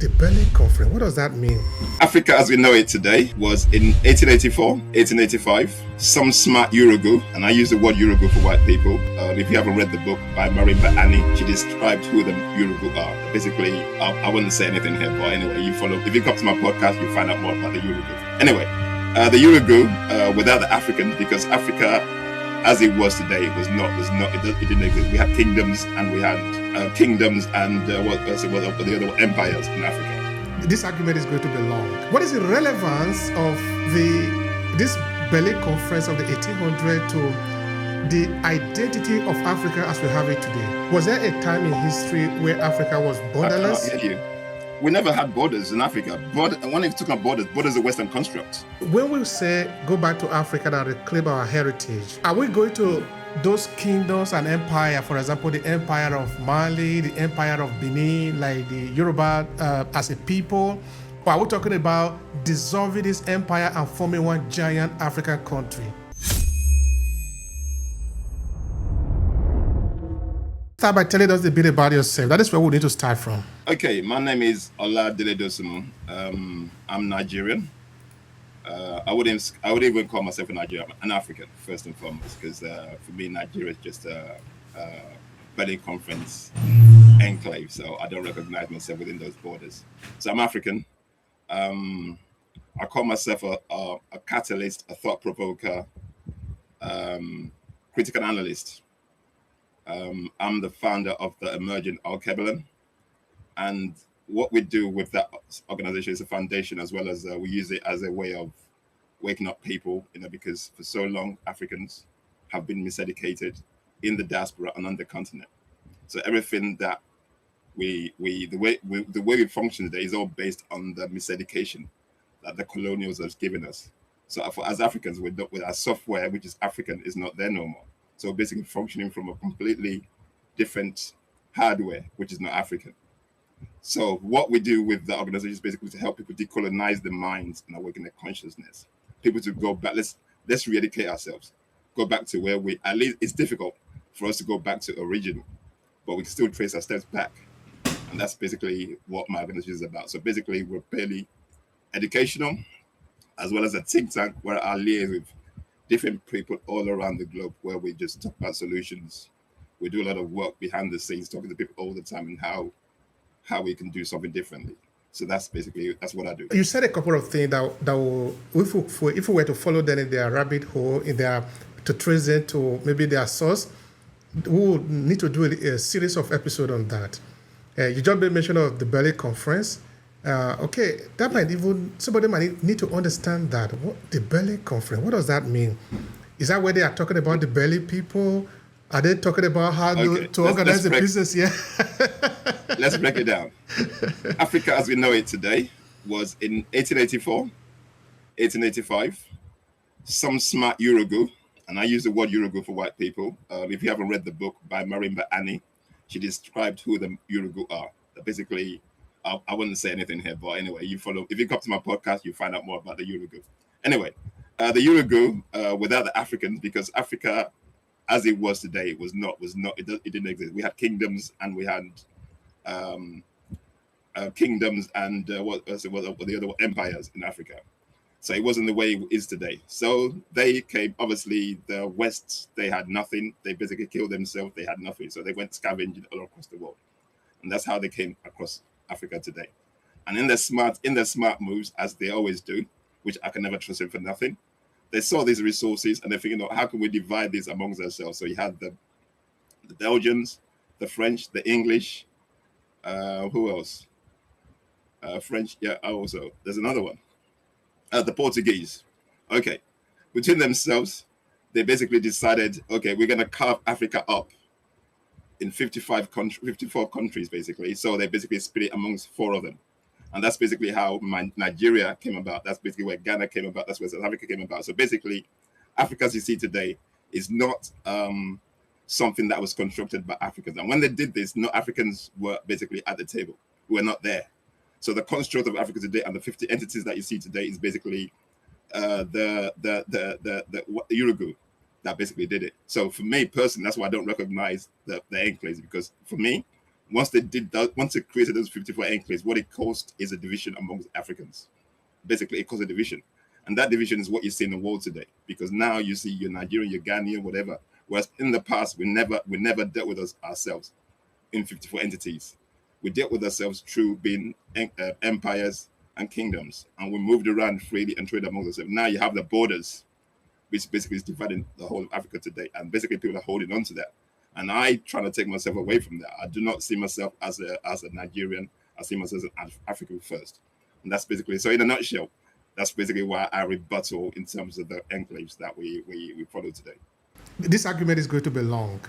The Berlin Conference, what does that mean? Africa as we know it today was in 1884, 1885, some smart year ago, and I use the word year ago for white people. If you haven't read the book by Marimba Annie, she described who the Yoruba are. Basically, I wouldn't say anything here, but anyway, you follow. If you come to my podcast, you'll find out more about the Yoruba. Anyway, the Yoruba without the Africans, because Africa, as it was today, it didn't exist. We had kingdoms and we had the other empires in Africa. This argument is going to be long. What is the relevance of this Berlin Conference of the 1800 to the identity of Africa as we have it today? Was there a time in history where Africa was borderless? I cannot hear you. We never had borders in Africa. When you're talking about borders are a Western construct. When we say go back to Africa and reclaim our heritage, are we going to those kingdoms and empire, for example, the empire of Mali, the empire of Benin, like the Yoruba as a people? Or are we talking about dissolving this empire and forming one giant African country? Start by telling us a bit about yourself. That is where we need to start from. Okay, my name is Oladele Dosunmu. I'm Nigerian. I wouldn't even call myself a Nigerian. I'm an African first and foremost, because for me, Nigeria is just a Berlin Conference enclave, so I don't recognize myself within those borders. So I'm African. I call myself a catalyst, a thought provoker, critical analyst. I'm the founder of the emerging Alkebalon, and what we do with that organization is a foundation, as well as we use it as a way of waking up people, because for so long Africans have been miseducated in the diaspora and on the continent. So everything that the way we function today is all based on the miseducation that the colonials have given us. So as Africans, with our software, which is African, is not there no more. So basically functioning from a completely different hardware, which is not African. So what we do with the organization is basically to help people decolonize their minds and awaken their consciousness. People to go back, let's re-educate ourselves. Go back to where at least it's difficult for us to go back to original, but we can still trace our steps back. And that's basically what my organization is about. So basically we're fairly educational, as well as a think tank where I liaise with different people all around the globe, where we just talk about solutions. We do a lot of work behind the scenes, talking to people all the time, and how we can do something differently. So that's what I do. You said a couple of things that will, if we were to follow them in their rabbit hole, to trace it to maybe their source, we would need to do a series of episodes on that. You just made mention of the Berlin Conference. Okay, somebody might need to understand that. What the Berlin Conference, what does that mean? Is that where they are talking about the Berlin people? Are they talking about how to organize the business? Yeah. Let's break it down. Africa as we know it today was in 1884, 1885, some smart year ago, and I use the word year ago for white people. If you haven't read the book by Marimba Annie, she described who the Yoruba are. Basically, I wouldn't say anything here, but anyway, if you come to my podcast, you'll find out more about the Yoruba. Anyway, the Yoruba without the Africans, because Africa, as it was today, it didn't exist. We had kingdoms and we had the other empires in Africa. So it wasn't the way it is today. So they came, obviously, the West, they had nothing. They basically killed themselves. They had nothing. So they went scavenging all across the world. And that's how they came across Africa today. And in their smart moves, as they always do, which I can never trust them for nothing, they saw these resources and they're thinking, how can we divide this amongst ourselves? So you had the Belgians, the French, the English, who else? French, yeah, also. There's another one. The Portuguese. Okay. Between themselves, they basically decided, okay, we're going to carve Africa up in 54 countries, basically. So they basically split it amongst 4 of them. And that's basically how Nigeria came about. That's basically where Ghana came about. That's where South Africa came about. So basically, Africa, as you see today, is not something that was constructed by Africans. And when they did this, no Africans were basically at the table. We were not there. So the construct of Africa today and the 50 entities that you see today is basically the Urugu that basically did it. So for me personally, that's why I don't recognize the enclaves, because for me, Once they did that, once they created those 54 enclaves, what it caused is a division amongst Africans. Basically, it caused a division. And that division is what you see in the world today. Because now you see you're Nigerian, you're Ghanaian, whatever. Whereas in the past, we never dealt with ourselves in 54 entities. We dealt with ourselves through being empires and kingdoms. And we moved around freely and traded amongst ourselves. Now you have the borders, which basically is dividing the whole of Africa today. And basically people are holding on to that. And I try to take myself away from that. I do not see myself as a Nigerian. I see myself as an African first. And that's basically, so in a nutshell, that's basically why I rebuttal in terms of the enclaves that we follow today. This argument is going to be long.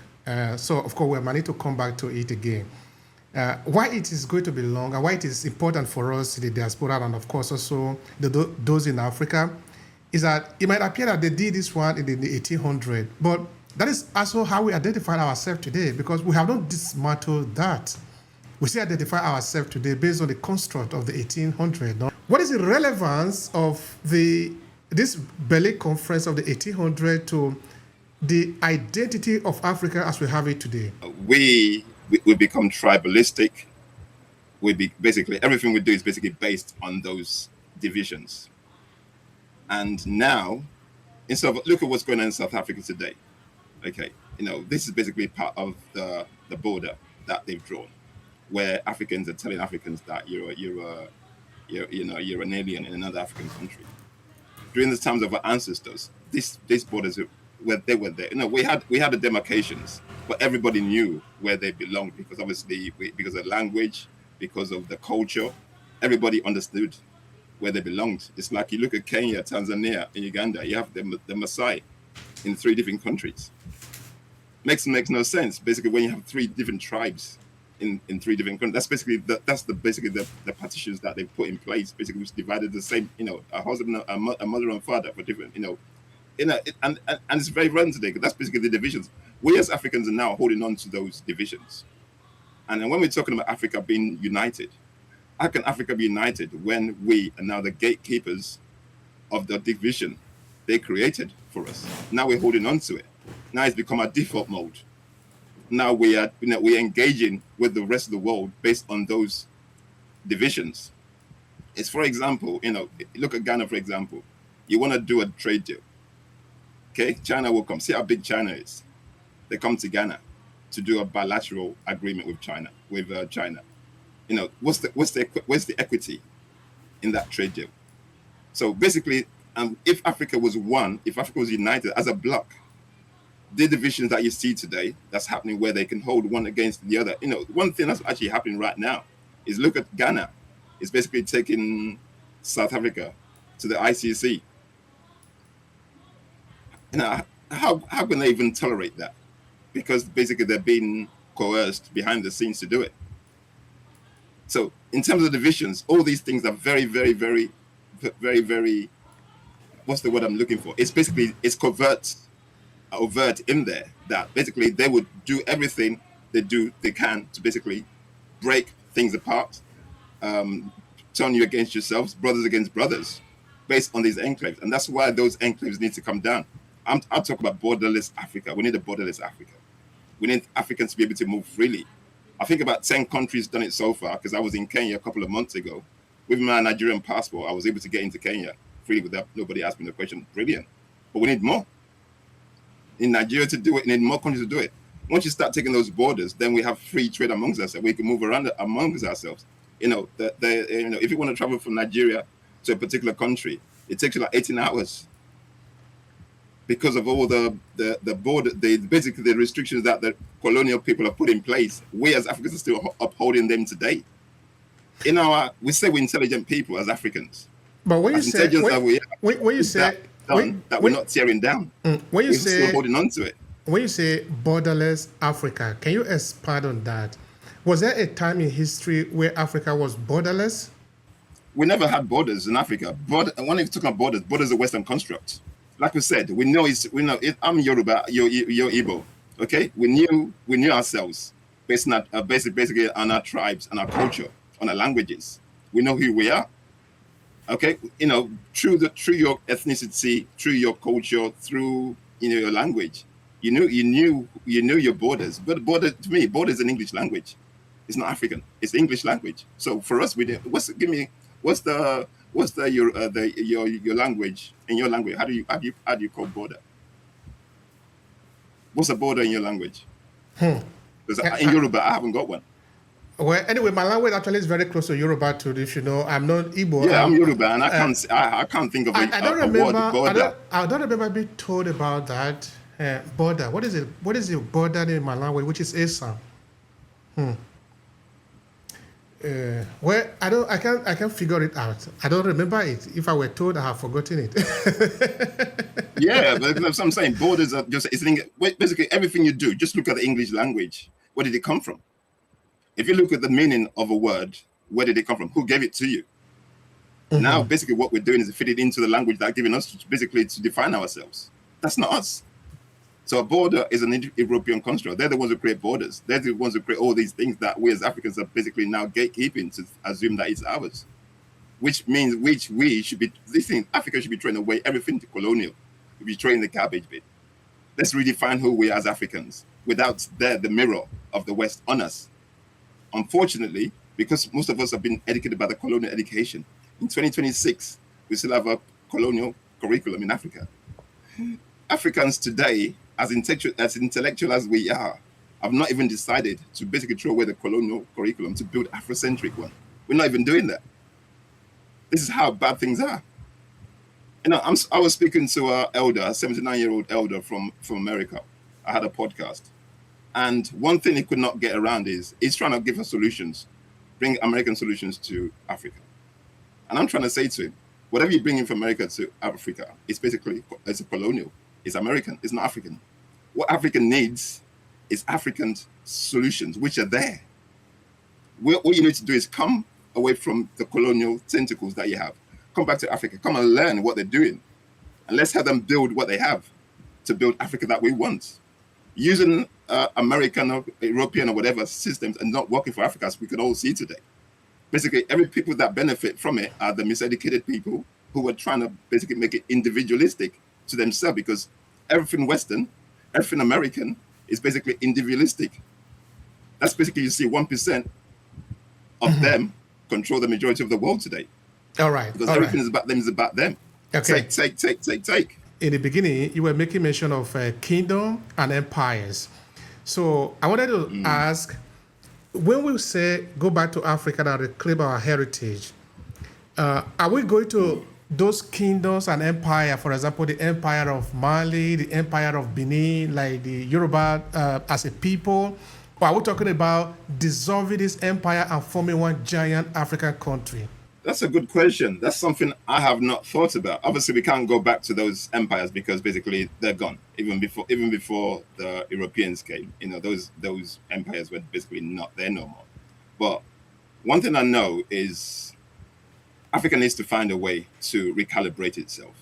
So, of course, we might need to come back to it again. Why it is going to be long and why it is important for us, the diaspora, and of course also those in Africa, is that it might appear that they did this one in the 1800s, but that is also how we identify ourselves today, because we have not dismantled that. We still identify ourselves today based on the construct of the 1800s. What is the relevance of this Berlin Conference of the 1800s to the identity of Africa as we have it today? We become tribalistic. Basically everything we do is basically based on those divisions. And now, instead of look at what's going on in South Africa today. Okay, this is basically part of the border that they've drawn, where Africans are telling Africans that you're an alien in another African country. During the times of our ancestors, these borders were there. We had the demarcations, but everybody knew where they belonged, because obviously because of language, because of the culture, everybody understood where they belonged. It's like you look at Kenya, Tanzania, and Uganda. You have the Maasai in 3 different countries. Makes no sense. Basically, when you have 3 different tribes in 3 different countries, that's basically the partitions that they put in place. Basically, which divided the same, a husband, a mother and father for different, and it's very run today. Because that's basically the divisions. We as Africans are now holding on to those divisions. And then when we're talking about Africa being united, how can Africa be united when we are now the gatekeepers of the division they created for us? Now we're holding on to it. Now it's become our default mode. Now we're engaging with the rest of the world based on those divisions. It's, for example, look at Ghana, for example. You want to do a trade deal. Okay, China will come. See how big China is. They come to Ghana to do a bilateral agreement with China. What's the equity in that trade deal? So basically, if Africa was united as a bloc, the divisions that you see today, that's happening where they can hold one against the other. One thing that's actually happening right now is, look at Ghana. It's basically taking South Africa to the ICC. How can they even tolerate that? Because basically they're being coerced behind the scenes to do it. So in terms of divisions, all these things are very, very, very, very, very, what's the word I'm looking for? It's overt in there, that basically they would do everything they can to basically break things apart, turn you against yourselves, brothers against brothers, based on these enclaves. And that's why those enclaves need to come down. I'm talking about borderless Africa. We need a borderless Africa. We need Africans to be able to move freely. I think about 10 countries done it so far, because I was in Kenya a couple of months ago. With my Nigerian passport, I was able to get into Kenya freely without nobody asking the question. Brilliant. But we need more. In Nigeria to do it, we need more countries to do it. Once you start taking those borders, then we have free trade amongst ourselves. We can move around amongst ourselves. If you want to travel from Nigeria to a particular country, it takes you like 18 hours. Because of all the border, basically the restrictions that the colonial people have put in place. We as Africans are still upholding them today. We say we're intelligent people as Africans. But when you say we're not tearing down, we're still holding on to it. When you say borderless Africa, can you expand on that? Was there a time in history where Africa was borderless? We never had borders in Africa. When you're talking about borders are Western constructs. Like we said, we know I'm Yoruba, you're Igbo. Okay, we knew ourselves based on basically on our tribes and our culture, on our languages. We know who we are. Okay, through your ethnicity, through your culture, through your language, you knew your borders. But border is an English language. It's not African. It's the English language. So for us, what's your language in your language? How do you call border? What's a border in your language? Because in Yoruba, I haven't got one. Well, anyway, my language actually is very close to Yoruba too. If you know, I'm not Igbo. Yeah, I'm Yoruba, and I can't think of I don't a remember. word border. I don't remember being told about that border. What is it? What is the border in my language? Which is Asa. Well, I can't figure it out. I don't remember it. If I were told, I have forgotten it. Yeah, but that's what I'm saying. Borders are just basically everything you do. Just look at the English language. Where did it come from? If you look at the meaning of a word, where did it come from? Who gave it to you? Now, basically, what we're doing is fit it into the language that giving us basically to define ourselves. That's not us. So a border is an European construct. They're the ones who create borders. They're the ones who create all these things that we as Africans are basically now gatekeeping to assume that it's ours. Which means Africa should be throwing away everything to colonial. We'll be throwing the garbage bit. Let's redefine who we are as Africans without the mirror of the West on us. Unfortunately, because most of us have been educated by the colonial education, in 2026, we still have a colonial curriculum in Africa. Africans today, as intellectual as we are, have not even decided to basically throw away the colonial curriculum to build Afrocentric one. We're not even doing that. This is how bad things are. I was speaking to an elder, a 79-year-old elder from America. I had a podcast. And one thing he could not get around is he's trying to give us solutions, bring American solutions to Africa. And I'm trying to say to him, whatever you bring in from America to Africa, it's a colonial. It's American. It's not African. What Africa needs is African solutions, which are there. What you need to do is come away from the colonial tentacles that you have. Come back to Africa. Come and learn what they're doing. And let's have them build what they have to build Africa that we want. Using American or European or whatever systems and not working for Africa, as we can all see today. Basically, every people that benefit from it are the miseducated people who are trying to basically make it individualistic to themselves, because everything Western, everything American is basically individualistic. That's basically, you see 1% of them control the majority of the world today. All right. Because everything is about them. Okay. Take. In the beginning, you were making mention of kingdom and empires. So I wanted to ask, when we say go back to Africa and reclaim our heritage, are we going to those kingdoms and empire, for example, the empire of Mali, the empire of Benin, like the Yoruba as a people, or are we talking about dissolving this empire and forming one giant African country? That's a good question. That's something I have not thought about. Obviously, we can't go back to those empires because basically they're gone. Even before the Europeans came, those empires were basically not there no more. But one thing I know is Africa needs to find a way to recalibrate itself.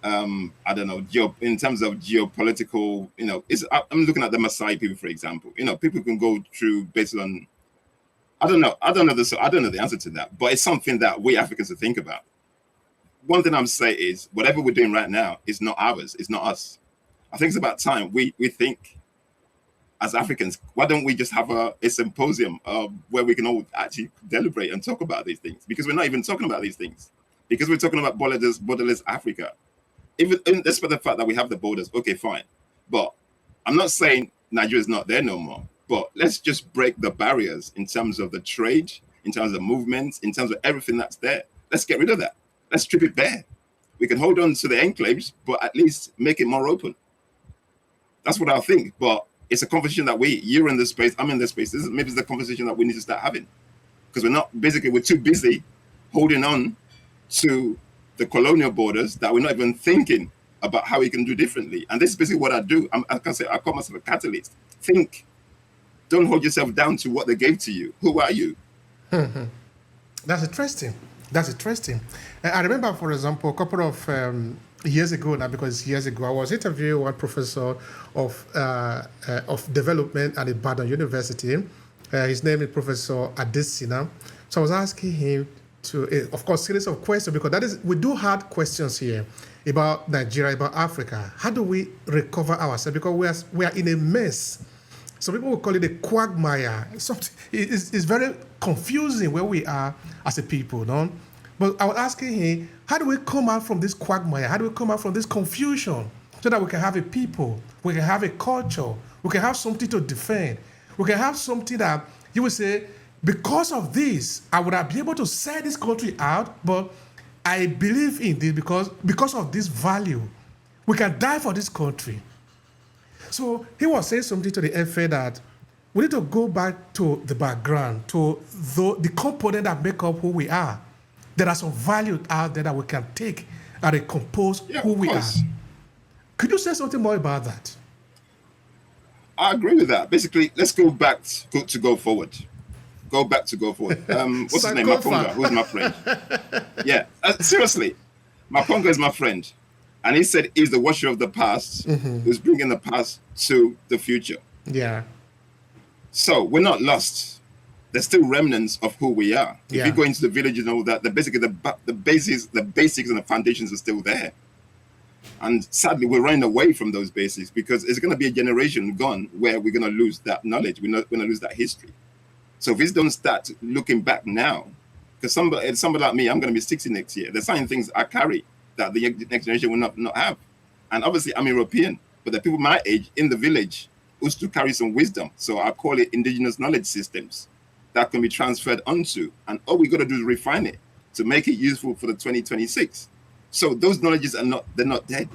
I don't know, in terms of geopolitical, I'm looking at the Maasai people, for example. People can go through based on, I don't know the answer to that, but it's something that we Africans to think about. One thing I'm saying is whatever we're doing right now is not ours, it's not us. I think it's about time we think as Africans, why don't we just have a symposium where we can all actually deliberate and talk about these things? Because we're not even talking about these things. Because we're talking about borderless Africa. Even despite the fact that we have the borders, okay, fine. But I'm not saying Nigeria's not there no more. But let's just break the barriers in terms of the trade, in terms of movements, in terms of everything that's there. Let's get rid of that. Let's strip it bare. We can hold on to the enclaves, but at least make it more open. That's what I think. But it's a conversation that you're in this space, I'm in this space. Maybe it's the conversation that we need to start having. Because we're too busy holding on to the colonial borders that we're not even thinking about how we can do differently. And this is basically what I do. I call myself a catalyst. Think. Don't hold yourself down to what they gave to you. Who are you? That's interesting. I remember, for example, a couple of years ago now, because years ago I was interviewing one professor of development at Ibadan University. His name is Professor Adesina. So I was asking him to, of course, series of questions, because we do hard questions here about Nigeria, about Africa. How do we recover ourselves? Because we are in a mess. Some people will call it a quagmire. It's very confusing where we are as a people, no? But I was asking him, how do we come out from this quagmire? How do we come out from this confusion so that we can have a people, we can have a culture, we can have something to defend, we can have something that you will say, because of this, I would have been able to sell this country out, but I believe in this because of this value. We can die for this country. So he was saying something to the FA that we need to go back to the background, to the component that make up who we are. There are some values out there that we can take and recompose who we are. Could you say something more about that? I agree with that. Basically, let's go back to go forward. Go back to go forward. What's his name? Mapunga, who's my friend. Yeah, seriously. Mapunga is my friend. And he said he's the watcher of the past, who's bringing the past to the future. Yeah. So we're not lost. There's still remnants of who we are. Yeah. If you go into the villages and all that, the basics and the foundations are still there. And sadly, we're running away from those basics because it's going to be a generation gone where we're going to lose that knowledge. We're not going to lose that history. So if we don't start looking back now, because somebody like me, I'm going to be 60 next year. There's certain things I carry that the next generation will not have. And obviously, I'm European, but the people my age in the village used to carry some wisdom. So I call it indigenous knowledge systems that can be transferred onto. And all we got to do is refine it to make it useful for the 2026. So those knowledges they're not dead.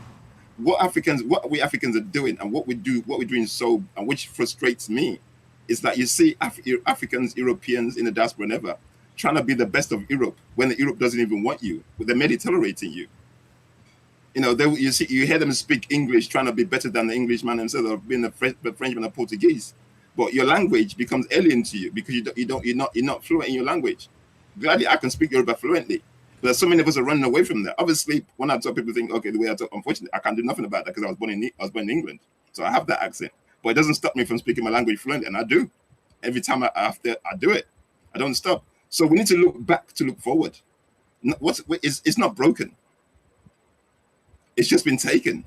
What we Africans are doing and what we're doing and which frustrates me is that you see Africans, Europeans in the diaspora never trying to be the best of Europe when Europe doesn't even want you. They're merely tolerating you. You know, you hear them speak English, trying to be better than the Englishman themselves, or being the Frenchman or Portuguese. But your language becomes alien to you because you're not fluent in your language. Gladly, I can speak Yoruba fluently, but so many of us are running away from that. Obviously, when I talk, people think, okay, the way I talk. Unfortunately, I can't do nothing about that because I was born in England, so I have that accent. But it doesn't stop me from speaking my language fluently, and I do. Every time I do it, I don't stop. So we need to look back to look forward. It's not broken. It's just been taken.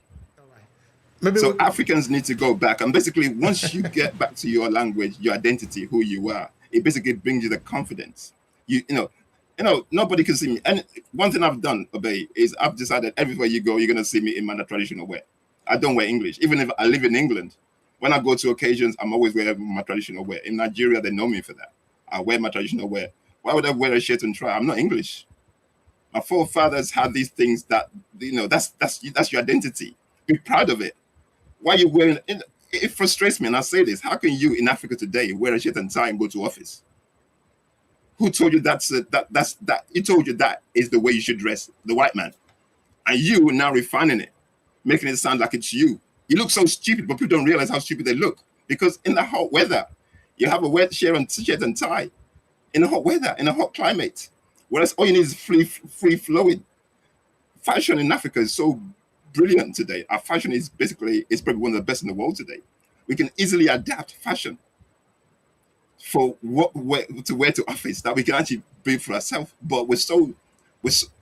So Africans need to go back. And basically, once you get back to your language, your identity, who you are, it basically brings you the confidence. You know, nobody can see me. And one thing I've done, Obehi, is I've decided everywhere you go, you're going to see me in my traditional wear. I don't wear English. Even if I live in England, when I go to occasions, I'm always wearing my traditional wear. In Nigeria, they know me for that. I wear my traditional wear. Why would I wear a shirt and tie? I'm not English. My forefathers had these things that, that's your identity. Be proud of it. Why are you wearing it? It frustrates me, and I say this. How can you in Africa today wear a shirt and tie and go to office? Who told you He told you that is the way you should dress, the white man. And you are now refining it, making it sound like it's you. You look so stupid, but people don't realize how stupid they look. Because in the hot weather, you have a wet shirt and tie. In the hot weather, in a hot climate. Whereas all you need is free flowing. Fashion in Africa is so brilliant today. Our fashion is probably one of the best in the world today. We can easily adapt fashion for to wear to office that we can actually build for ourselves. But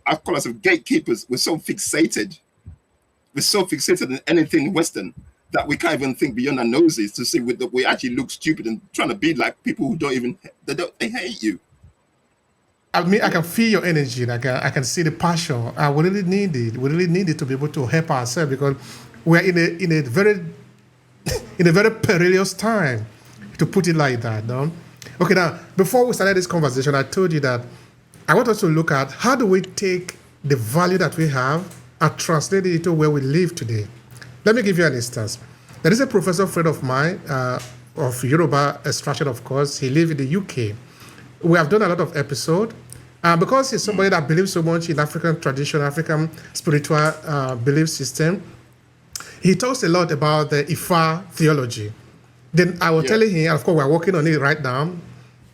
I call ourselves gatekeepers. We're so fixated in anything Western that we can't even think beyond our noses to see that we actually look stupid and trying to be like people who they hate you. I mean, I can feel your energy. Like I can see the passion. We really need it. We really need it to be able to help ourselves because we're in a very perilous time, to put it like that. No? Okay, now before we started this conversation, I told you that I want us to look at how do we take the value that we have and translate it into where we live today. Let me give you an instance. There is a professor friend of mine of Yoruba extraction, of course. He lives in the UK. We have done a lot of episodes. Because he's somebody that believes so much in African tradition, African spiritual belief system, he talks a lot about the Ifa theology. Then I was telling him, and of course we're working on it right now,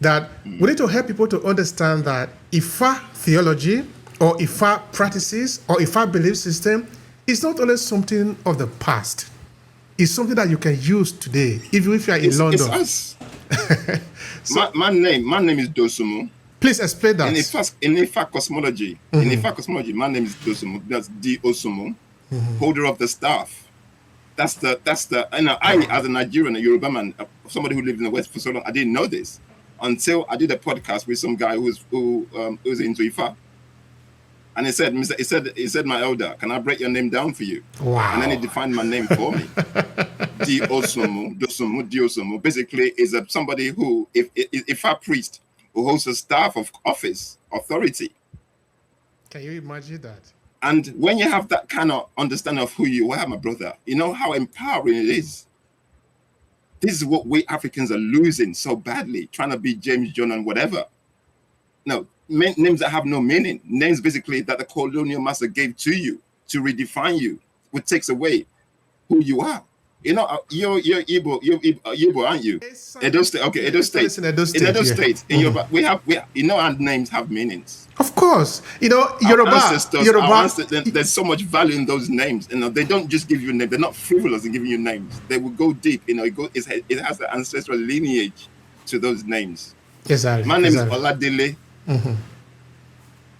that we need to help people to understand that Ifa theology or Ifa practices or Ifa belief system is not only something of the past. It's something that you can use today, even if you're in London. It's us. my name is Dosunmu. Please explain that. In Ifa cosmology, my name is Dosunmu. That's Dosunmu, holder of the staff. That's the I as a Nigerian, a Yoruba man, somebody who lived in the West for so long, I didn't know this until I did a podcast with some guy who was into Ifa, and he said, my elder, can I break your name down for you? Wow. And then he defined my name for me. Dosunmu basically is somebody who, if a priest who holds a staff of office, authority. Can you imagine that? And when you have that kind of understanding of who you are, my brother, you know how empowering it is. This is what we Africans are losing so badly, trying to be James, John, and whatever. No, names that have no meaning. Names basically that the colonial master gave to you to redefine you, which takes away who you are. You know, you're Igbo, aren't you? Edo State. Okay, Edo State. In Edo State. In Edo State. In Yoruba, we have, you know, our names have meanings. Of course, you know, Yoruba. There's so much value in those names. You know, they don't just give you a name. They're not frivolous in giving you names. They will go deep. You know, it has the ancestral lineage to those names. Exactly. My name is Oladele.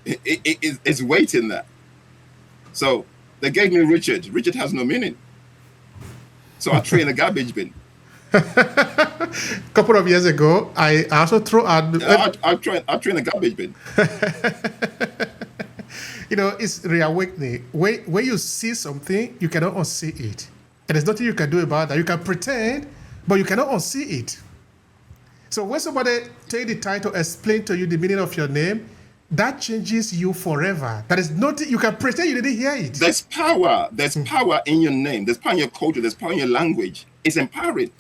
It's weight in that. So they gave me Richard. Richard has no meaning. So I threw in a garbage bin. Couple of years ago, I also threw out. I threw in a garbage bin. You know, it's reawakening. When you see something, you cannot unsee it. And there's nothing you can do about that. You can pretend, but you cannot unsee it. So when somebody take the time to explain to you the meaning of your name, that changes you forever. That is nothing you can pretend you didn't hear it. There's power. There's power in your name. There's power in your culture. There's power in your language. It's empowering.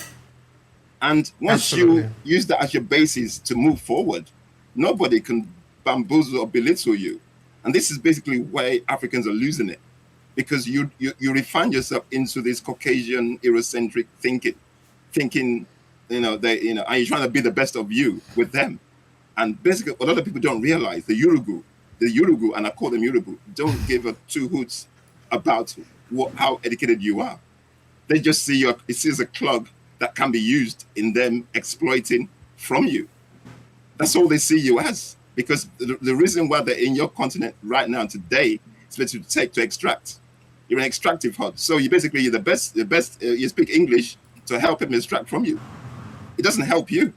And once you use that as your basis to move forward, nobody can bamboozle or belittle you. And this is basically why Africans are losing it, because you refine yourself into this Caucasian Eurocentric thinking, and you're trying to be the best of you with them. And basically, a lot of people don't realize the Yorugu, and I call them Yorugu, don't give a two hoots about how educated you are. They just see it as a clog that can be used in them exploiting from you. That's all they see you as. Because the reason why they're in your continent right now today is to extract. You're an extractive hub. So you're the best. You speak English to help him extract from you. It doesn't help you.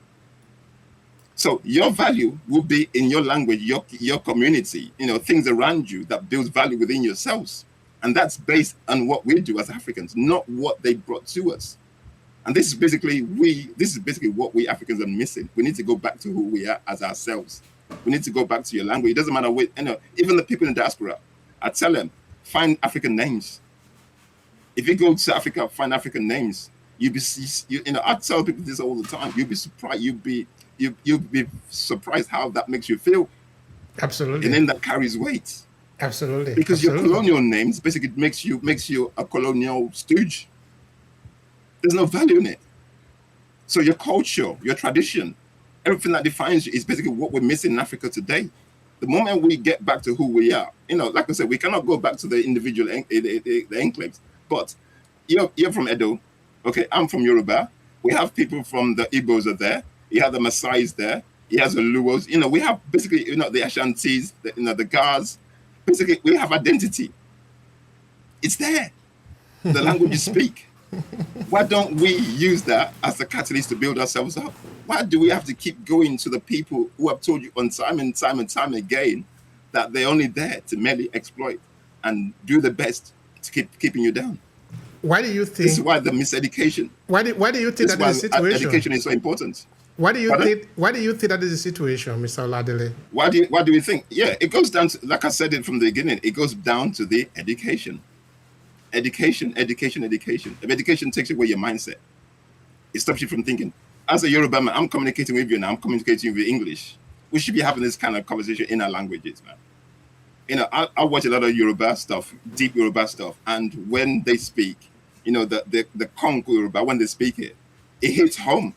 So your value will be in your language, your community, things around you that builds value within yourselves. And that's based on what we do as Africans, not what they brought to us. And this is basically what we Africans are missing. We need to go back to who we are as ourselves. We need to go back to your language. It doesn't matter what, even the people in the diaspora, I tell them, find African names. If you go to Africa, find African names. I tell people this all the time. You'll be surprised. You'll be surprised how that makes you feel. Absolutely. And then that carries weight. Absolutely. Because your colonial names basically makes you a colonial stooge. There's no value in it. So your culture, your tradition, everything that defines you is basically what we're missing in Africa today. The moment we get back to who we are, like I said, we cannot go back to the individual the enclaves. But you're from Edo, okay? I'm from Yoruba. We have people from the Igbos are there. You have the Maasais there. You have the Luos. We have basically, the Ashantis, the Gars. Basically, we have identity. It's there. The language you speak. Why don't we use that as a catalyst to build ourselves up? Why do we have to keep going to the people who have told you on time and time again that they're only there to merely exploit and do the best to keep keeping you down? Why do you think? This is why the miseducation. Why do you think that is the situation? Education is so important. Why do you think that is the situation, Mr. Oladele? Why do we think? Yeah, it goes down to, like I said it from the beginning, it goes down to the education. Education. If education takes away your mindset, it stops you from thinking. As a Yoruba man, I'm communicating with you now. I'm communicating with English. We should be having this kind of conversation in our languages, man. I watch a lot of Yoruba stuff, deep Yoruba stuff, and when they speak, the Congo Yoruba, when they speak it hits home.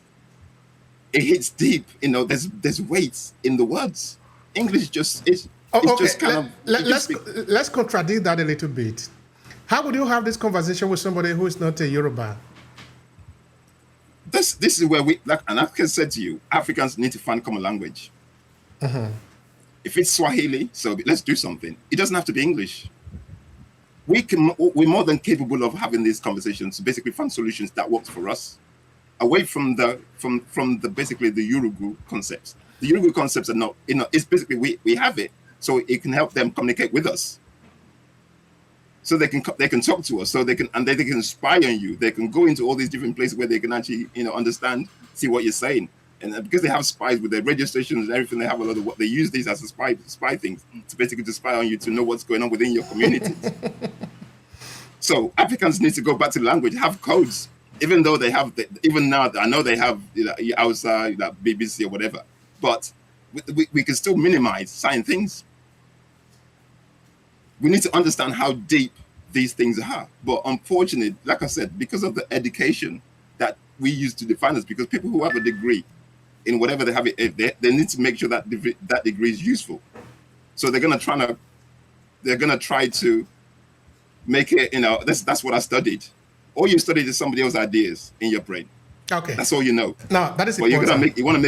It hits deep. There's weight in the words. English Let's contradict that a little bit. How would you have this conversation with somebody who is not a Yoruba? This is where and like I said to you, Africans need to find common language. Uh-huh. If it's Swahili, so let's do something. It doesn't have to be English. we're more than capable of having these conversations to basically find solutions that works for us, away from the basically the Urugu concepts. The Urugu concepts are not, it's basically we have it, so it can help them communicate with us. So they can talk to us, so they can inspire you. They can go into all these different places where they can actually understand, see what you're saying. And because they have spies with their radio stations and everything, they have a lot of what they use these as a spy things to basically to spy on you, to know what's going on within your communities. So Africans need to go back to the language, have codes, even though they have even now I know they have outside BBC or whatever, but we can still minimize certain things. We need to understand how deep these things are. But unfortunately, like I said, because of the education that we use to define us, because people who have a degree in whatever they have, they need to make sure that that degree is useful. So they're gonna try to make it. That's what I studied. All you studied is somebody else's ideas in your brain. Okay. That's all you know. No, that is but important. You want to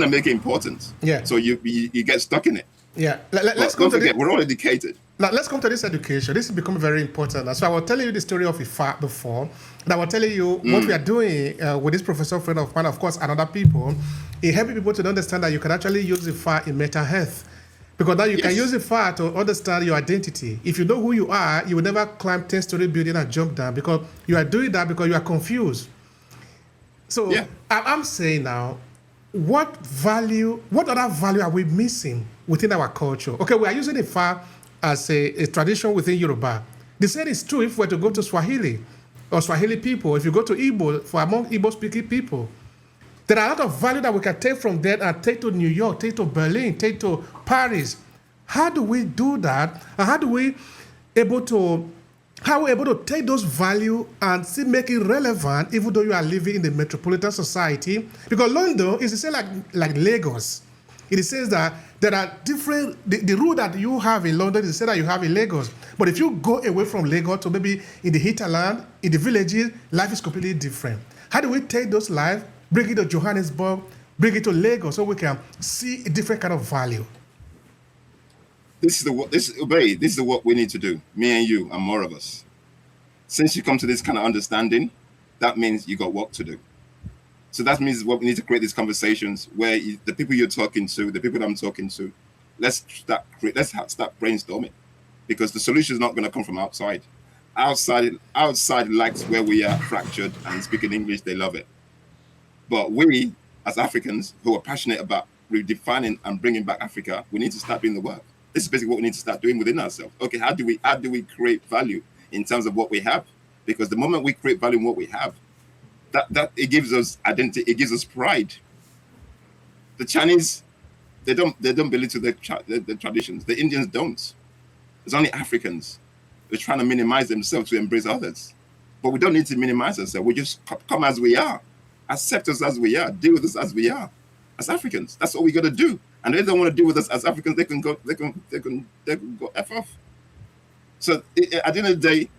make it important. Yeah. So you get stuck in it. Yeah. Don't forget, we're all educated. Now, let's come to this education. This has become very important. So I was telling you the story of Ifa before. And I was telling you what we are doing with this professor friend of mine, of course, and other people, in helping people to understand that you can actually use Ifa in mental health. Because now you can use Ifa to understand your identity. If you know who you are, you will never climb 10-story building and jump down, because you are doing that because you are confused. So I'm saying now, what other value are we missing within our culture? Okay, we are using Ifa as a tradition within Yoruba. The same is true if we were to go to Swahili or Swahili people. If you go to Igbo, for among Igbo-speaking people, there are a lot of value that we can take from there and take to New York, take to Berlin, take to Paris. How do we do that? And how are we able to take those value and still make it relevant, even though you are living in the metropolitan society? Because London is the same like Lagos. It says that there are different, the rule that you have in London is the same that you have in Lagos. But if you go away from Lagos to maybe in the hinterland, in the villages, life is completely different. How do we take those lives, bring it to Johannesburg, bring it to Lagos, so we can see a different kind of value? This is what we need to do, me and you and more of us. Since you come to this kind of understanding, that means you got work to do. So that means what we need to create these conversations where the people you're talking to, the people that I'm talking to, let's start brainstorming, because the solution is not going to come from outside. Outside likes where we are fractured and speaking English, they love it. But we, as Africans who are passionate about redefining and bringing back Africa, we need to start doing the work. This is basically what we need to start doing within ourselves. Okay, how do we create value in terms of what we have? Because the moment we create value in what we have, that it gives us identity, it gives us pride. The Chinese, they don't belittle their traditions. The Indians don't. It's only Africans. We're trying to minimize themselves to embrace others. But we don't need to minimize ourselves. We just come as we are. Accept us as we are. Deal with us as we are. As Africans. That's all we got to do. And if they don't want to deal with us as Africans, they can go F off. So at the end of the day,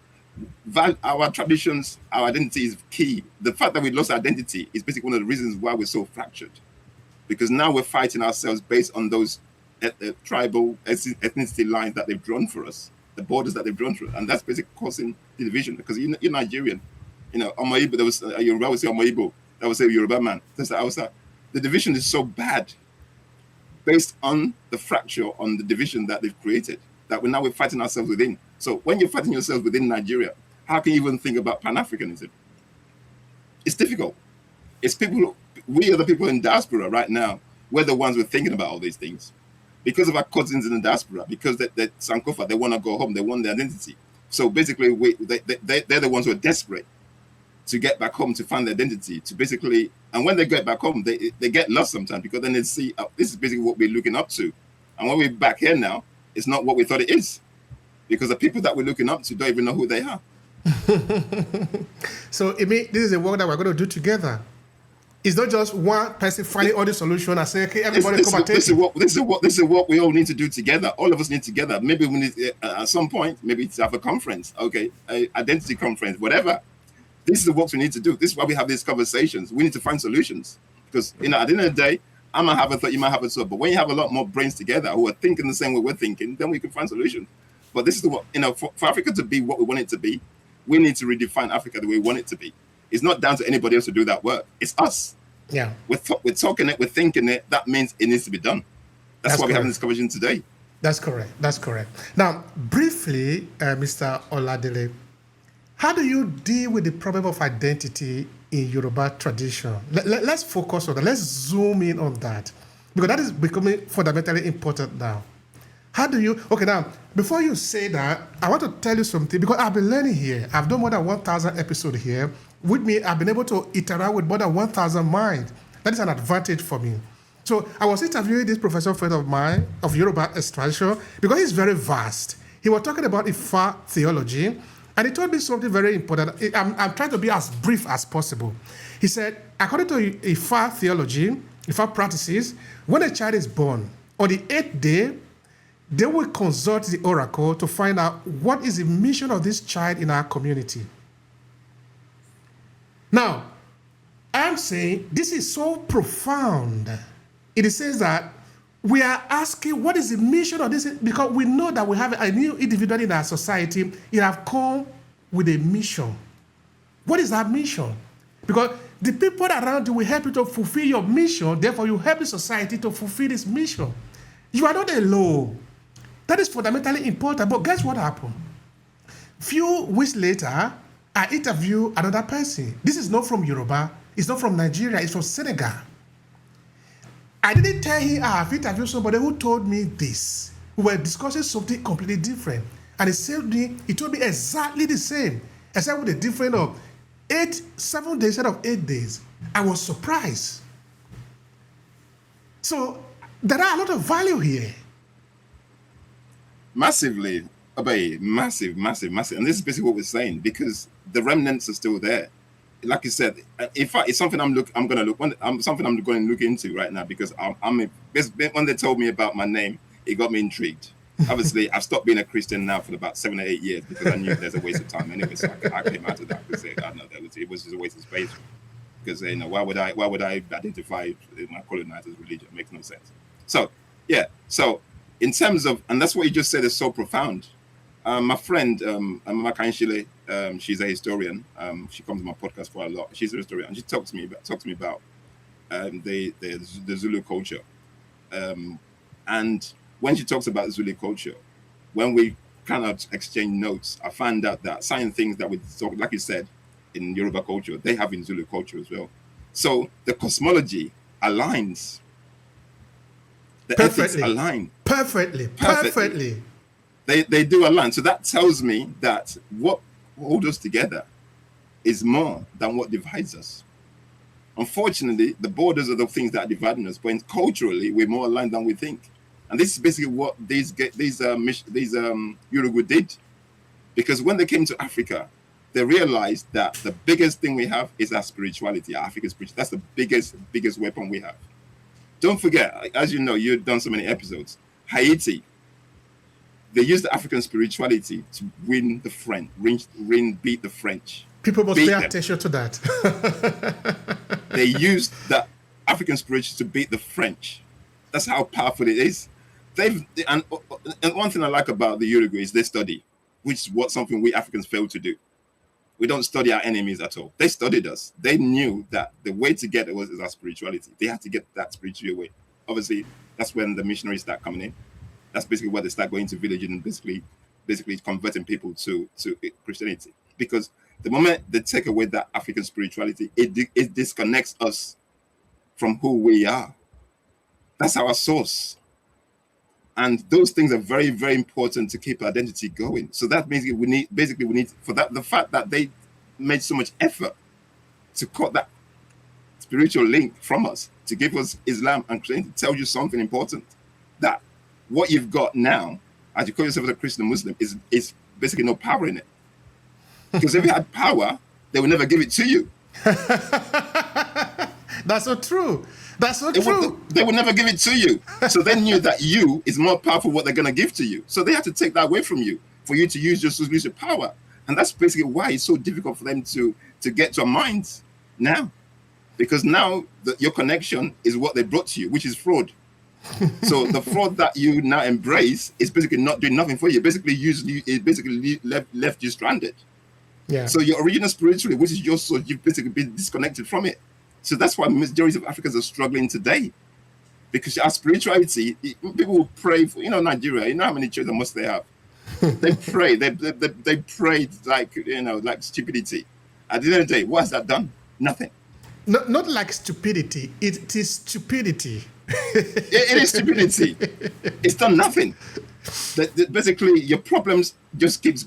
our traditions, our identity is key. The fact that we lost identity is basically one of the reasons why we're so fractured. Because now we're fighting ourselves based on those tribal ethnicity lines that they've drawn for us, the borders that they've drawn for us. And that's basically causing the division. Because you're Nigerian. Omoibo, there was Yoruba would say Omoibo, that would say Yoruba man. That's the division is so bad based on the fracture, on the division that they've created, that we're fighting ourselves within. So when you're fighting yourself within Nigeria, how can you even think about Pan-Africanism? It's difficult. It's we are the people in diaspora right now. We're the ones who are thinking about all these things. Because of our cousins in the diaspora, because they're Sankofa, they want to go home, they want their identity. So basically, they're the ones who are desperate to get back home, to find their identity, to basically, and when they get back home, they get lost sometimes, because then they see, this is basically what we're looking up to. And when we're back here now, it's not what we thought it is. Because the people that we're looking up to don't even know who they are. So this is a work that we're going to do together. It's not just one person finding all the solution and say, okay, everybody come and take it. This is what we all need to do together. All of us need together. Maybe we need at some point, maybe to have a conference, okay, identity conference, whatever. This is the work we need to do. This is why we have these conversations. We need to find solutions. Because at the end of the day, I might have a thought, you might have a thought, but when you have a lot more brains together who are thinking the same way we're thinking, then we can find solutions. But this is what, for Africa to be what we want it to be, we need to redefine Africa the way we want it to be. It's not down to anybody else to do that work. It's us. Yeah. We're talking it, we're thinking it. That means it needs to be done. That's why we're having this conversation today. That's correct. That's correct. Now, briefly, Mr. Oladele, how do you deal with the problem of identity in Yoruba tradition? Let's focus on that. Let's zoom in on that, because that is becoming fundamentally important now. How do you, okay, now, before you say that, I want to tell you something, because I've been learning here. I've done more than 1,000 episodes here. With me, I've been able to interact with more than 1,000 minds. That is an advantage for me. So I was interviewing this professor friend of mine of Yoruba extraction, because he's very vast. He was talking about Ifa theology, and he told me something very important. I'm trying to be as brief as possible. He said, according to Ifa theology, Ifa practices, when a child is born, on the 8th day, they will consult the oracle to find out what is the mission of this child in our community. Now, I'm saying this is so profound. It says that we are asking what is the mission of this, because we know that we have a new individual in our society. It have come with a mission. What is that mission? Because the people around you will help you to fulfill your mission. Therefore, you help the society to fulfill this mission. You are not alone. That is fundamentally important. But guess what happened? Few weeks later, I interviewed another person. This is not from Yoruba. It's not from Nigeria. It's from Senegal. I didn't tell him I have interviewed somebody who told me this. We were discussing something completely different. And he told me exactly the same, except with a difference of 7 days instead of 8 days. I was surprised. So there are a lot of value here. Massively, Obehi, massive. And this is basically what we're saying, because the remnants are still there. Like you said, it's something something I'm going to look into right now, because when they told me about my name, it got me intrigued. Obviously, I've stopped being a Christian now for about 7 or 8 years, because I knew there's a waste of time anyway. So I came out of that because I don't know, it was just a waste of space. Because why would I identify my colonizer's religion? It makes no sense. So yeah, so in terms of, and that's what you just said is so profound. My friend, Makanshile, she's a historian. She comes to my podcast quite a lot. She's a historian. She talked to me about the Zulu culture. And when she talks about Zulu culture, when we kind of exchange notes, I find out that certain things that we talk, like you said, in Yoruba culture, they have in Zulu culture as well. So the cosmology aligns. The ethics align. Perfectly. They do align. So that tells me that what holds us together is more than what divides us. Unfortunately, the borders are the things that are dividing us, but culturally, we're more aligned than we think. And this is basically what these Yoruba did. Because when they came to Africa, they realized that the biggest thing we have is our spirituality, our African spirituality. That's the biggest weapon we have. Don't forget, as you know, you've done so many episodes, Haiti, they used the African spirituality to win the French, beat the French. People must pay attention to that. They used the African spirituality to beat the French. That's how powerful it is. And one thing I like about the Uruguay is they study, which is something we Africans fail to do. We don't study our enemies at all. They studied us. They knew that the way to get it is our spirituality. They had to get that spiritual way. Obviously, that's when the missionaries start coming in. That's basically where they start going to villages and basically converting people to Christianity. Because the moment they take away that African spirituality, it disconnects us from who we are. That's our source. And those things are very, very important to keep identity going. So that means we need for that, the fact that they made so much effort to cut that spiritual link from us, to give us Islam and Christianity, tells you something important, that what you've got now, as you call yourself a Christian Muslim, is basically no power in it. Because if you had power, they would never give it to you. That's so true. That's so true. They would never give it to you. So they knew that you is more powerful what they're going to give to you. So they had to take that away from you for you to use your power. And that's basically why it's so difficult for them to get to our minds now. Because now your connection is what they brought to you, which is fraud. So the fraud that you now embrace is basically not doing nothing for you. Basically, it basically left you stranded. Yeah. So your original spirituality, which is your source, you've basically been disconnected from it. So that's why majority of Africans are struggling today, because our spirituality, people will pray for, Nigeria. You know how many children must they have? They pray. They prayed like like stupidity. At the end of the day, what has that done? Nothing. Not like stupidity. It is stupidity. It is stupidity. It's done nothing. Basically, your problems just gets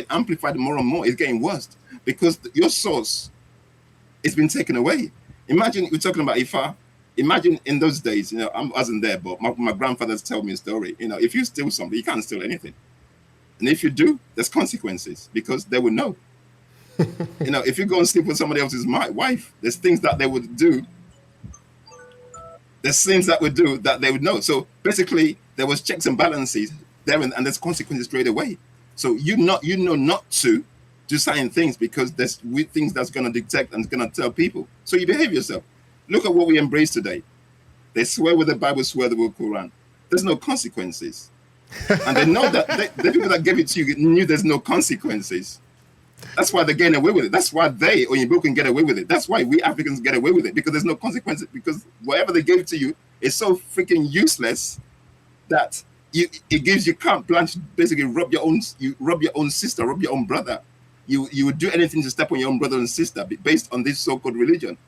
amplified more and more. It's getting worse because your source has been taken away. Imagine we're talking about Ifa. Imagine in those days, I wasn't there, but my grandfathers tell me a story. If you steal something, you can't steal anything, and if you do, there's consequences because they will know. If you go and sleep with somebody else's wife, there's things that they would do. There's things that they would know. So basically, there was checks and balances there, and there's consequences straight away. So you know not to do certain things because there's things that's going to detect and going to tell people. So you behave yourself. Look at what we embrace today. They swear with the Bible, swear the Quran. There's no consequences, and they know that the people that gave it to you knew there's no consequences. That's why they're getting away with it. That's why they or Igbo can get away with it. That's why we Africans get away with it, because there's no consequences. Because whatever they gave to you is so freaking useless that you carte blanche. Basically, rub your own sister, rub your own brother. You would do anything to step on your own brother and sister based on this so-called religion.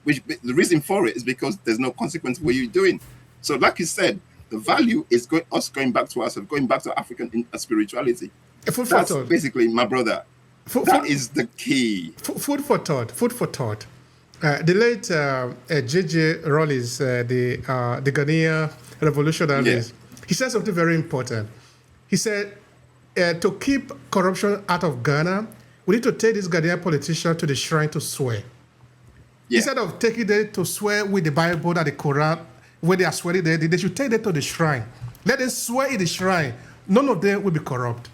Which the reason for it is because there's no consequence for what you're doing. So, like you said, the value is going back to us, going back to African spirituality. That's basically, my brother. That is the key. Food for thought. The late J.J. Rawlings, the Ghanaian revolutionary, he said something very important. He said, to keep corruption out of Ghana, we need to take this Ghanaian politician to the shrine to swear. Yeah. Instead of taking them to swear with the Bible and the Quran, where they are swearing there, they should take them to the shrine. Let them swear in the shrine. None of them will be corrupt.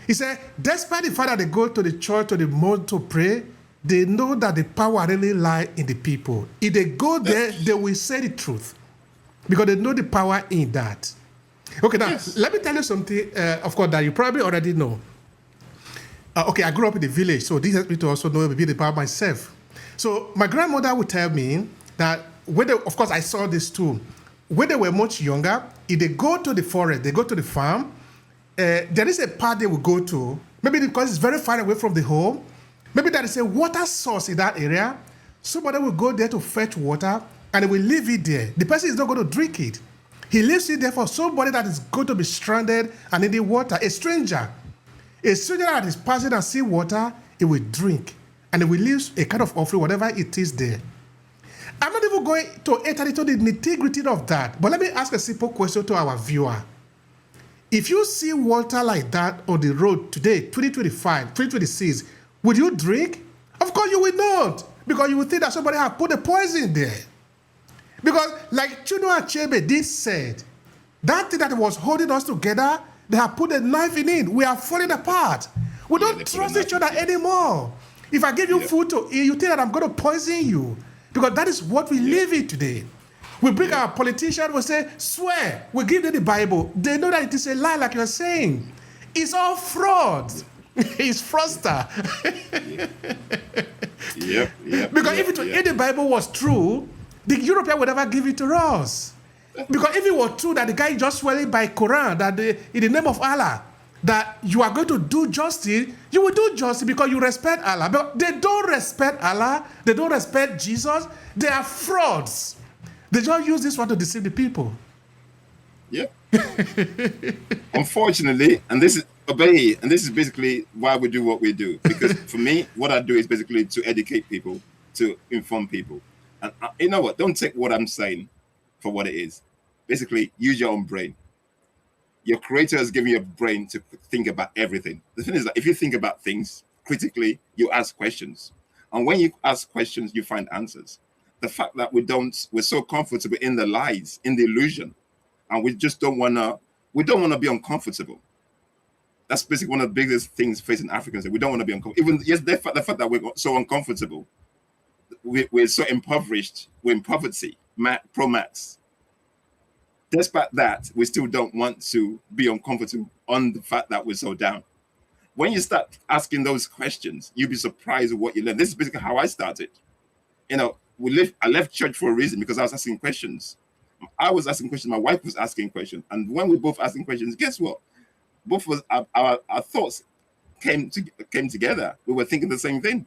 He said, despite the fact that they go to the church, to the mosque to pray, they know that the power really lies in the people. If they go there, they will say the truth because they know the power in that. Okay, now, let me tell you something, of course, that you probably already know. I grew up in the village, so this helps me to also know a bit about myself. So my grandmother would tell me that, of course, I saw this too. When they were much younger, if they go to the forest, they go to the farm, there is a part they will go to, maybe because it's very far away from the home. Maybe there is a water source in that area. Somebody will go there to fetch water and they will leave it there. The person is not going to drink it. He leaves it there for somebody that is going to be stranded and in the water. A stranger that is passing and see water, he will drink. And he will leave a kind of offering, whatever it is there. I'm not even going to enter into the nitty-gritty of that. But let me ask a simple question to our viewer. If you see water like that on the road today, 2025, 2026, would you drink? Of course you will not, because you will think that somebody has put the poison there. Because like Chinua Achebe did said, that thing that was holding us together, they have put a knife in it. We are falling apart. We don't trust each other anymore. If I give you food to eat, you think that I'm going to poison you. Because that is what we live in today. We bring our politicians, we say, swear, we give them the Bible. They know that it is a lie, like you're saying. It's all fraud. It's fraudster. Because if the Bible was true, the European would never give it to us. Because if it was true that the guy just swearing by Quran, that in the name of Allah, that you are going to do justice, you will do justice because you respect Allah. But they don't respect Allah. They don't respect Jesus. They are frauds. They just use this one to deceive the people. Yeah. Unfortunately, and this is Obehi, and this is basically why we do what we do. Because for me, what I do is basically to educate people, to inform people. And you know what? Don't take what I'm saying for what it is. Basically, use your own brain. Your creator has given you a brain to think about everything. The thing is that if you think about things critically, you ask questions. And when you ask questions, you find answers. The fact that we're so comfortable in the lies, in the illusion, and we just don't want to be uncomfortable. That's basically one of the biggest things facing Africans. We don't want to be uncomfortable. Even the fact that we're so uncomfortable, we're so impoverished, we're in poverty, pro max. Despite that, we still don't want to be uncomfortable on the fact that we're so down. When you start asking those questions, you'll be surprised at what you learn. This is basically how I started. I left church for a reason, because I was asking questions. I was asking questions. My wife was asking questions. And when we both asking questions, guess what? Both of us, our thoughts came together. We were thinking the same thing.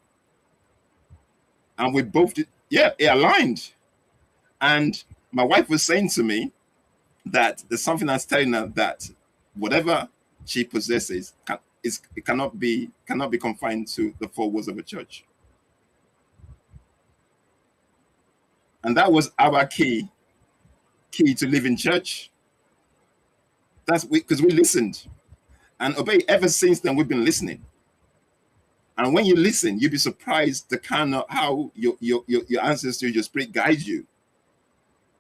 And we both did, yeah, it aligned. And my wife was saying to me that there's something that's telling her that whatever she possesses it cannot be confined to the four walls of a church. And that was our key to live in church. That's because we listened. And Obehi, ever since then, we've been listening. And when you listen, you'll be surprised the kind of how your ancestors, your spirit guides you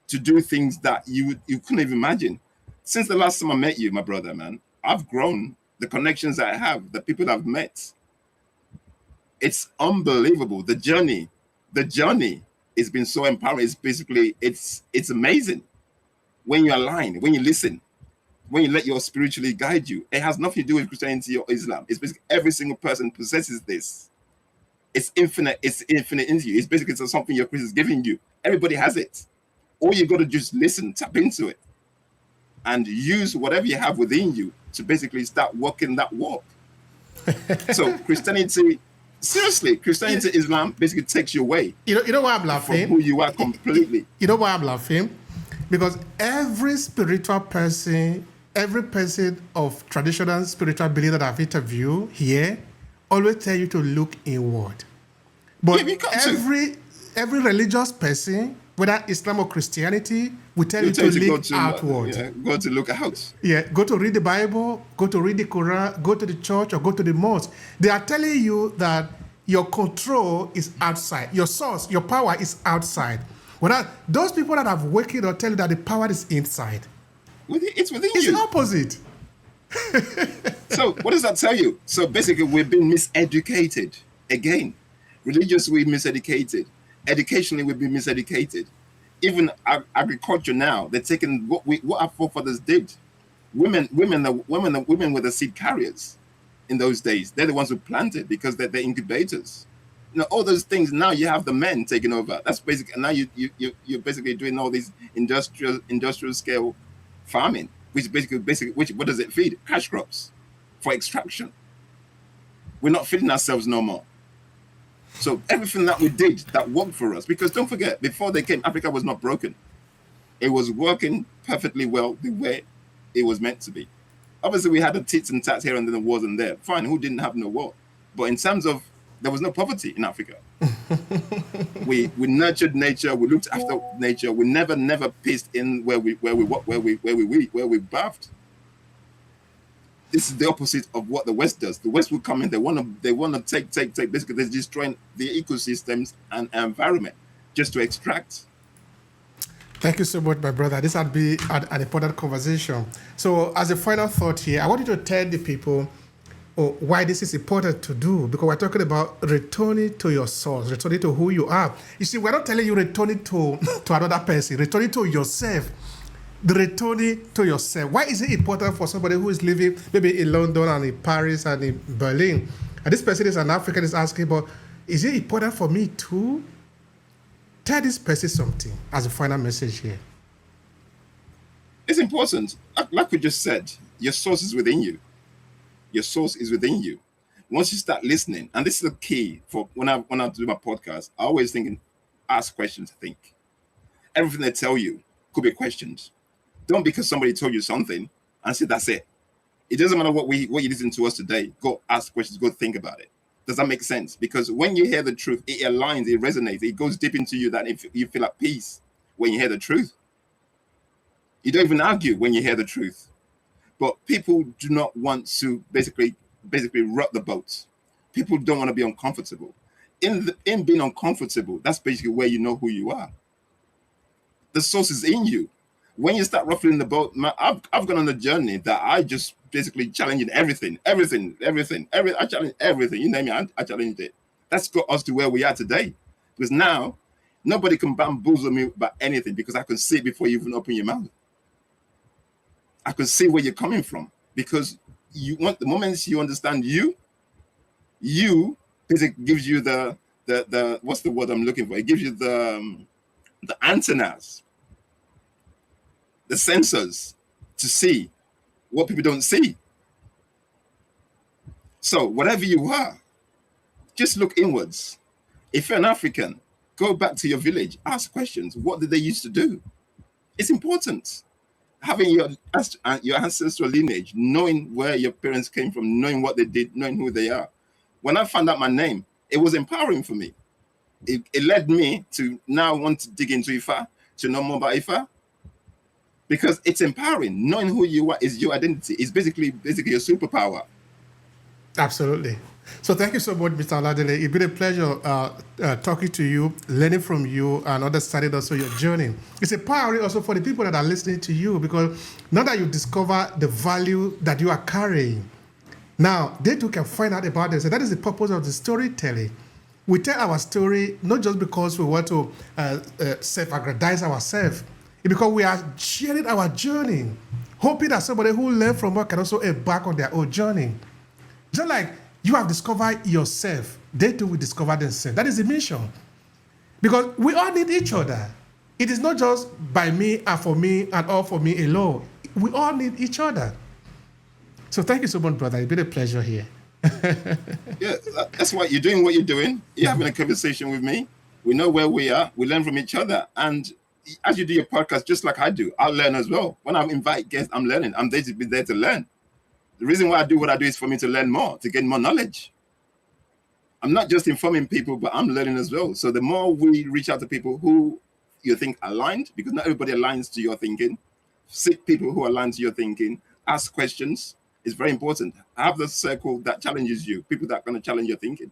to do things that you couldn't even imagine. Since the last time I met you, my brother, man, I've grown. The connections I have, the people I've met, it's unbelievable. The journey has been so empowering. It's basically, it's amazing when you align, when you listen, when you let your spiritually guide you. It has nothing to do with Christianity or Islam. It's basically every single person possesses this. It's infinite into you. It's basically something your Christ is giving you. Everybody has it. All you got to just listen, tap into it, and use whatever you have within you to basically start walking that walk. So Christianity, Islam basically takes you away. You know why I'm laughing? From who you are completely. You know why I'm laughing? Because every spiritual person, every person of traditional spiritual belief that I've interviewed here, always tell you to look inward. But every religious person, whether Islam or Christianity, will tell you to look outward. Go to look out. Yeah, go to read the Bible, go to read the Quran, go to the church, or go to the mosque. They are telling you that your control is outside. Your source, your power is outside. Whereas those people that have wakened or tell you that the power is inside. It's within you. It's the opposite. So what does that tell you? So basically, we've been miseducated. Again, religiously miseducated. Educationally, we've been miseducated. Even agriculture now, they're taking what our forefathers did. Women were the seed carriers in those days. They're the ones who planted because they're incubators. All those things. Now you have the men taking over. That's basically now you're basically doing all these industrial scale farming, which basically what does it feed? Cash crops for extraction. We're not feeding ourselves no more. So everything that we did that worked for us, because don't forget, before they came, Africa was not broken. It was working perfectly well the way it was meant to be. Obviously, we had the tits and tats here and then the wars and there. Fine, who didn't have no war? But in terms of, there was no poverty in Africa. we nurtured nature. We looked after nature. We never pissed in where we bathed. This is the opposite of what the West does. The West will come in. They want to take. Basically, they're destroying the ecosystems and environment just to extract. Thank you so much, my brother. This had been an important conversation. So, as a final thought here, I want you to tell the people why this is important to do, because we're talking about returning to your source, returning to who you are. You see, we're not telling you returning to another person, returning to yourself. The returning to yourself. Why is it important for somebody who is living maybe in London and in Paris and in Berlin? And this person is an African, is asking, but is it important for me to tell this person something as a final message here? It's important. Like we just said, your source is within you. Your source is within you. Once you start listening, and this is the key for when I do my podcast, I always ask questions, think. Everything they tell you could be questioned. Don't because somebody told you something and say that's it. It doesn't matter what you listen to us today. Go ask questions. Go think about it. Does that make sense? Because when you hear the truth, it aligns, it resonates, it goes deep into you. That if you feel at peace when you hear the truth, you don't even argue when you hear the truth. But people do not want to basically rock the boat. People don't want to be uncomfortable. In being uncomfortable, that's basically where you know who you are. The source is in you. When you start ruffling the boat, I've gone on a journey that I just basically challenging everything. I challenge everything. You name it, I challenged it. That's got us to where we are today. Because now, nobody can bamboozle me about anything because I can see it before you even open your mouth. I could see where you're coming from, because you want, the moments you understand you basically gives you the what's the word I'm looking for? It gives you the antennas, the sensors to see what people don't see. So whatever you are, just look inwards. If you're an African, go back to your village, ask questions. What did they used to do? It's important. Having your ancestral lineage, knowing where your parents came from, knowing what they did, knowing who they are. When I found out my name, it was empowering for me. It led me to now want to dig into Ifa, to know more about Ifa, because it's empowering. Knowing who you are is your identity. It's basically a superpower. Absolutely. So thank you so much, Mr. Oladele. It's been a pleasure talking to you, learning from you, and understanding also your journey. It's empowering also for the people that are listening to you, because now that you discover the value that you are carrying, now they too can find out about this. And that is the purpose of the storytelling. We tell our story not just because we want to self-aggrandize ourselves, it's because we are sharing our journey, hoping that somebody who learned from us can also embark on their own journey. Just like you have discovered yourself, they too will discover themselves. That is the mission. Because we all need each other. It is not just by me and for me and all for me alone. We all need each other. So thank you so much, brother. It's been a pleasure here. Yeah, that's why you're doing what you're doing. You're having a conversation with me. We know where we are. We learn from each other. And as you do your podcast, just like I do, I'll learn as well. When I invite guests, I'm learning. I'm there to be there to learn. The reason why I do what I do is for me to learn more, to gain more knowledge. I'm not just informing people, but I'm learning as well. So the more we reach out to people who you think aligned, because not everybody aligns to your thinking, seek people who align to your thinking, ask questions. It's very important. Have the circle that challenges you, people that are going to challenge your thinking.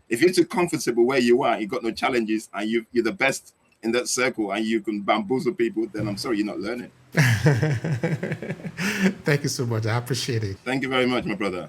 If you're too comfortable where you are, you've got no challenges, and you're the best in that circle, and you can bamboozle people, then I'm sorry, you're not learning. Thank you so much. I appreciate it. Thank you very much, my brother.